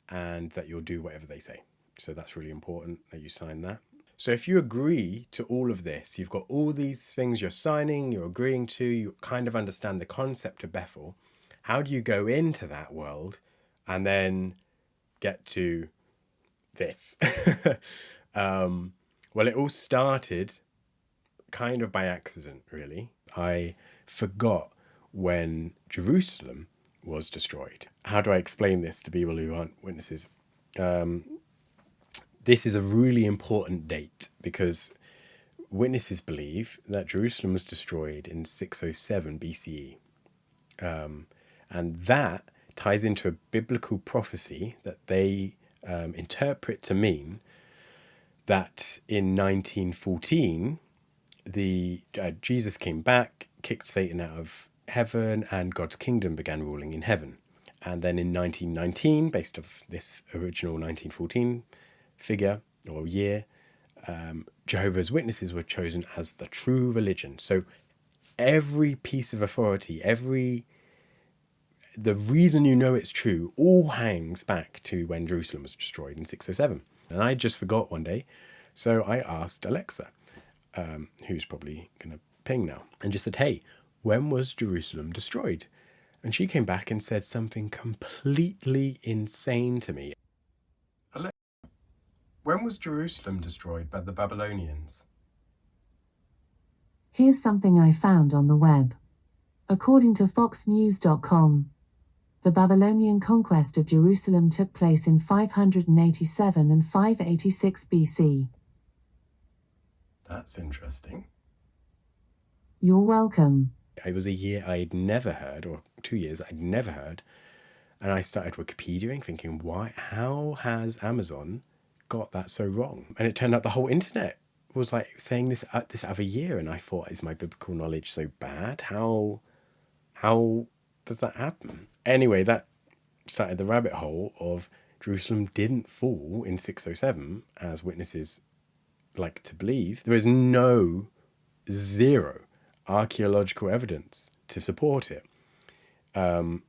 and that you'll do whatever they say. So that's really important that you sign that. So if you agree to all of this, you've got all these things you're signing, you're agreeing to, you kind of understand the concept of Bethel. How do you go into that world and then get to this? Well, it all started kind of by accident, really. I forgot when Jerusalem was destroyed. How do I explain this to people who aren't witnesses? This is a really important date because witnesses believe that Jerusalem was destroyed in 607 BCE. And that ties into a biblical prophecy that they interpret to mean that in 1914, Jesus came back, kicked Satan out of heaven, and God's kingdom began ruling in heaven. And then in 1919, based off this original 1914 figure or year, Jehovah's Witnesses were chosen as the true religion. So every piece of authority, the reason you know it's true all hangs back to when Jerusalem was destroyed in 607. And I just forgot one day, so I asked Alexa, who's probably going to ping now, and just said, hey, when was Jerusalem destroyed? And she came back and said something completely insane to me. When was Jerusalem destroyed by the Babylonians? Here's something I found on the web. According to foxnews.com, the Babylonian conquest of Jerusalem took place in 587 and 586 BC. That's interesting. You're welcome. It was a year I'd never heard, or 2 years I'd never heard. And I started Wikipediaing, thinking, why? How has Amazon got that so wrong? And it turned out the whole internet was like saying this other year. And I thought, is my biblical knowledge so bad? How does that happen? Anyway, that started the rabbit hole of Jerusalem didn't fall in 607, as witnesses like to believe. There is zero archaeological evidence to support it.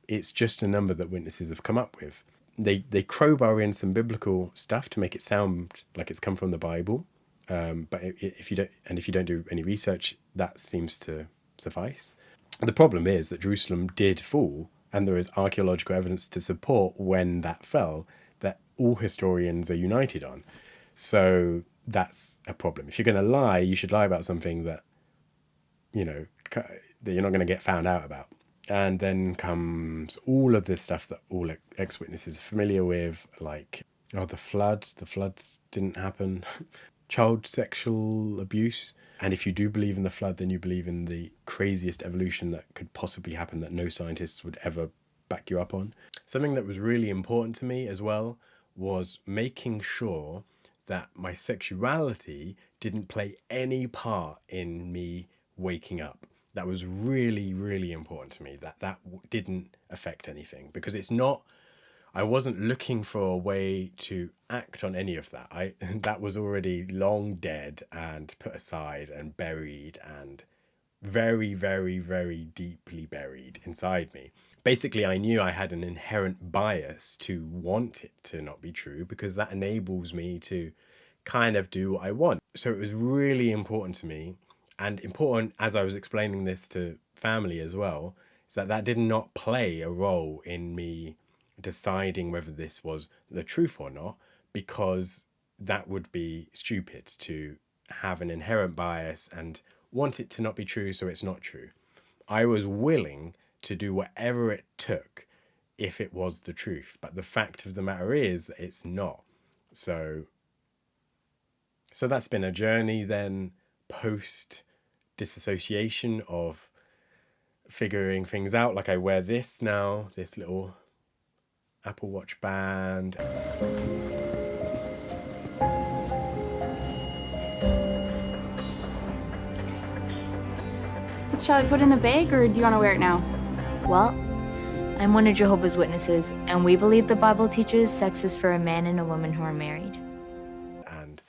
It's just a number that witnesses have come up with. They crowbar in some biblical stuff to make it sound like it's come from the Bible, but if you don't do any research, that seems to suffice. The problem is that Jerusalem did fall, and there is archaeological evidence to support when that fell that all historians are united on. So that's a problem. If you're going to lie, you should lie about something that, that you're not going to get found out about. And then comes all of this stuff that all ex-witnesses are familiar with, like, the floods didn't happen, child sexual abuse. And if you do believe in the flood, then you believe in the craziest evolution that could possibly happen that no scientists would ever back you up on. Something that was really important to me as well was making sure that my sexuality didn't play any part in me waking up. That was really, really important to me, that didn't affect anything, because I wasn't looking for a way to act on any of that. That was already long dead and put aside and buried and very, very, very deeply buried inside me. Basically, I knew I had an inherent bias to want it to not be true, because that enables me to kind of do what I want. So it was really important to me, and important as I was explaining this to family as well, is that did not play a role in me deciding whether this was the truth or not, because that would be stupid to have an inherent bias and want it to not be true, so it's not true. I was willing to do whatever it took if it was the truth, but the fact of the matter is that it's not. So that's been a journey then, post disassociation, of figuring things out. Like, I wear this now, this little Apple Watch band. Shall I put it in the bag, or do you want to wear it now? Well, I'm one of Jehovah's Witnesses, and we believe the Bible teaches sex is for a man and a woman who are married. And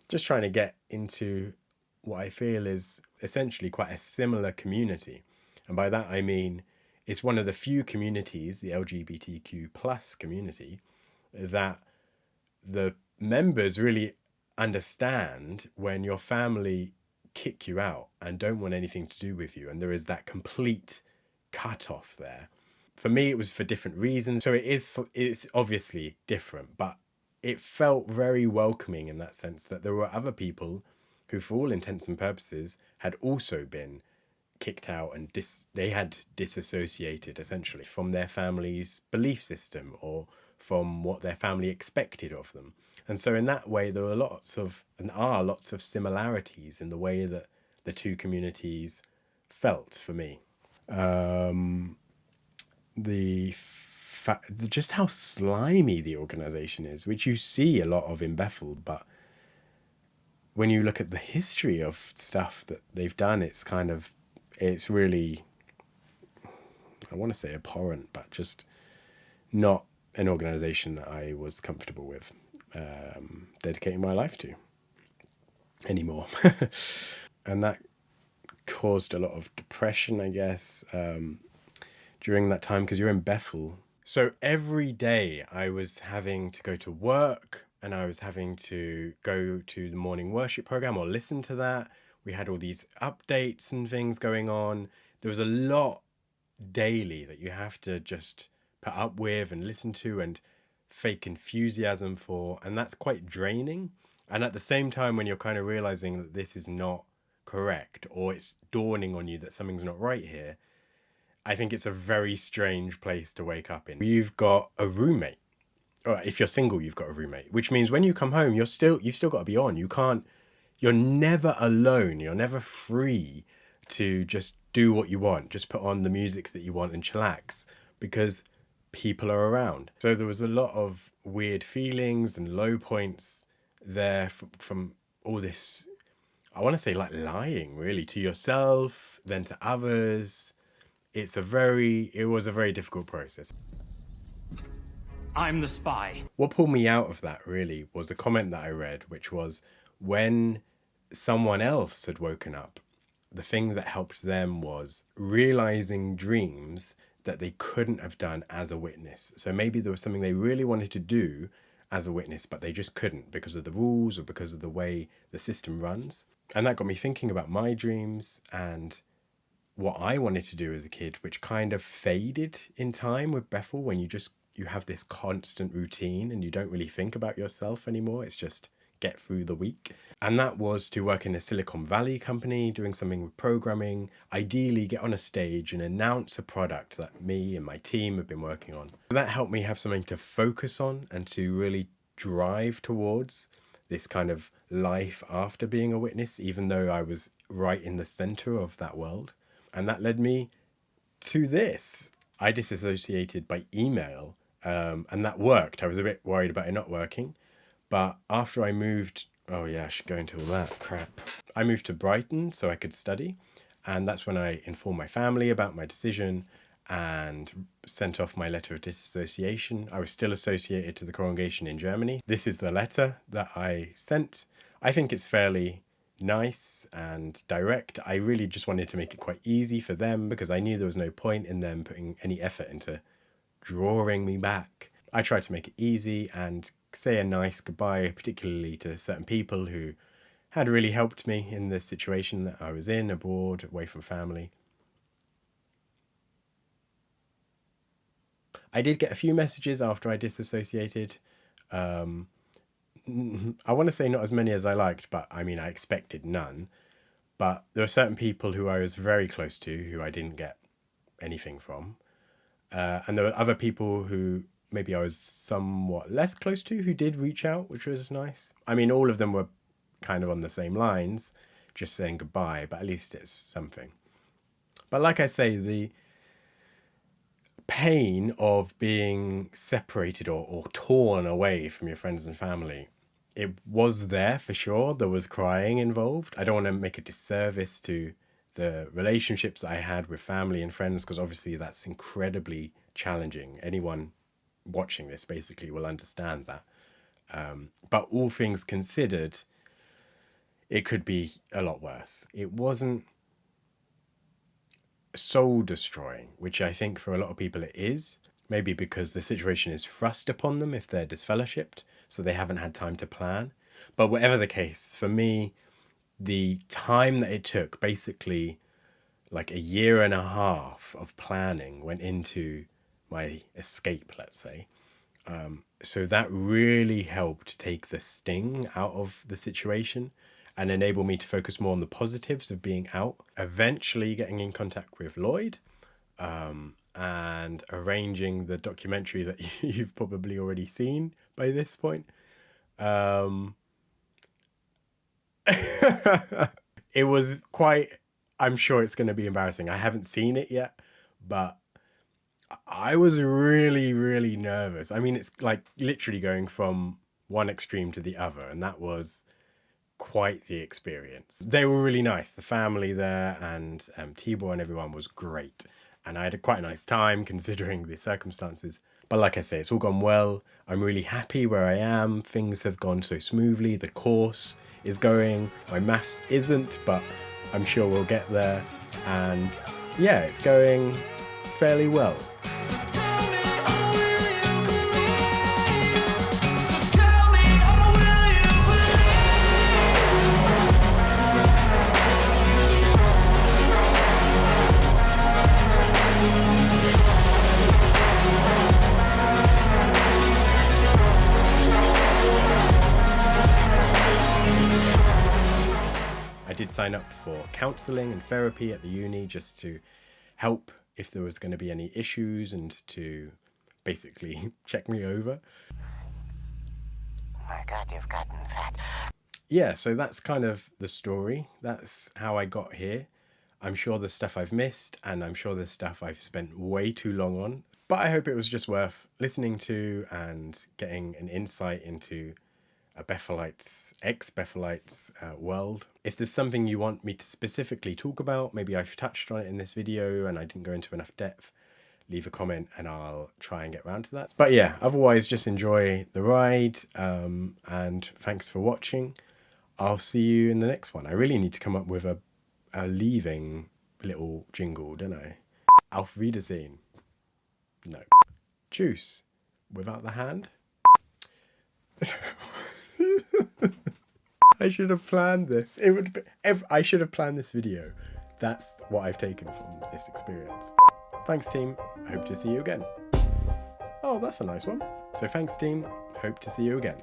just trying to get into what I feel is essentially quite a similar community. And by that I mean it's one of the few communities, the LGBTQ plus community, that the members really understand when your family kick you out and don't want anything to do with you, and there is that complete cut off there. For me, it was for different reasons, so it's obviously different, but it felt very welcoming in that sense that there were other people who, for all intents and purposes, had also been kicked out and they had disassociated essentially from their family's belief system or from what their family expected of them. And so in that way, there were lots of similarities in the way that the two communities felt for me. Just how slimy the organization is, which you see a lot of in Bethel, but when you look at the history of stuff that they've done, it's really, I want to say abhorrent, but just not an organization that I was comfortable with dedicating my life to anymore. And that caused a lot of depression, I guess, during that time, because you're in Bethel. So every day I was having to go to work, and I was having to go to the morning worship program or listen to that, We had all these updates and things going on. There was a lot daily that you have to just put up with and listen to and fake enthusiasm for, and that's quite draining. And at the same time, when you're kind of realizing that this is not correct, or it's dawning on you that something's not right here, I think it's a very strange place to wake up in. You've got a roommate, or if you're single, you've got a roommate, which means when you come home, you've still got to be on. You're never alone. You're never free to just do what you want, just put on the music that you want and chillax, because people are around. So there was a lot of weird feelings and low points there from all this, I want to say, like lying really to yourself, then to others. It was a very difficult process. I'm the spy. What pulled me out of that really was a comment that I read, which was when someone else had woken up, the thing that helped them was realizing dreams that they couldn't have done as a witness. So maybe there was something they really wanted to do as a witness, but they just couldn't because of the rules or because of the way the system runs. And that got me thinking about my dreams and what I wanted to do as a kid, which kind of faded in time with Bethel, when you have this constant routine and you don't really think about yourself anymore. It's just get through the week. And that was to work in a Silicon Valley company, doing something with programming, ideally get on a stage and announce a product that me and my team have been working on. That helped me have something to focus on and to really drive towards this kind of life after being a witness, even though I was right in the center of that world. And that led me to this. I disassociated by email, and that worked. I was a bit worried about it not working. But after I moved, I should go into all that crap. I moved to Brighton so I could study. And that's when I informed my family about my decision and sent off my letter of disassociation. I was still associated to the congregation in Germany. This is the letter that I sent. I think it's fairly nice and direct. I really just wanted to make it quite easy for them because I knew there was no point in them putting any effort into drawing me back. I tried to make it easy and say a nice goodbye, particularly to certain people who had really helped me in the situation that I was in, abroad, away from family. I did get a few messages after I disassociated. I want to say not as many as I liked, but I mean, I expected none. But there were certain people who I was very close to who I didn't get anything from. And there were other people who maybe I was somewhat less close to who did reach out, which was nice. I mean, all of them were kind of on the same lines, just saying goodbye, but at least it's something. But like I say, the pain of being separated or torn away from your friends and family, it was there for sure. There was crying involved. I don't want to make a disservice to the relationships that I had with family and friends, because obviously that's incredibly challenging. Anyone watching this basically will understand that. But all things considered, it could be a lot worse. It wasn't soul destroying, which I think for a lot of people it is. Maybe because the situation is thrust upon them if they're disfellowshipped, so they haven't had time to plan. But whatever the case, for me, the time that it took, basically like a year and a half of planning, went into my escape, let's say. So that really helped take the sting out of the situation and enable me to focus more on the positives of being out, eventually getting in contact with Lloyd, and arranging the documentary that you've probably already seen by this point. It was quite, I'm sure it's going to be embarrassing. I haven't seen it yet, but I was really, really nervous. I mean, it's like literally going from one extreme to the other, and that was quite the experience. They were really nice. The family there and Tibor and everyone was great. And I had quite a nice time considering the circumstances. But like I say, it's all gone well. I'm really happy where I am. Things have gone so smoothly. The course is going. My maths isn't, but I'm sure we'll get there. And yeah, it's going fairly well. sign up for counselling and therapy at the uni just to help if there was going to be any issues and to basically check me over. My God, you've gotten fat. Yeah, so that's kind of the story. That's how I got here. I'm sure there's stuff I've missed, and I'm sure there's stuff I've spent way too long on. But I hope it was just worth listening to and getting an insight into a Bethelite's, ex-Bethelite's world. If there's something you want me to specifically talk about, maybe I've touched on it in this video and I didn't go into enough depth, leave a comment and I'll try and get around to that. But yeah, otherwise just enjoy the ride, and thanks for watching. I'll see you in the next one. I really need to come up with a leaving little jingle, don't I? Auf Wiedersehen. No. Juice. Without the hand. I should have planned this. It would be, I should have planned this video. That's what I've taken from this experience. Thanks, team. I hope to see you again. Oh, that's a nice one. So thanks, team. Hope to see you again.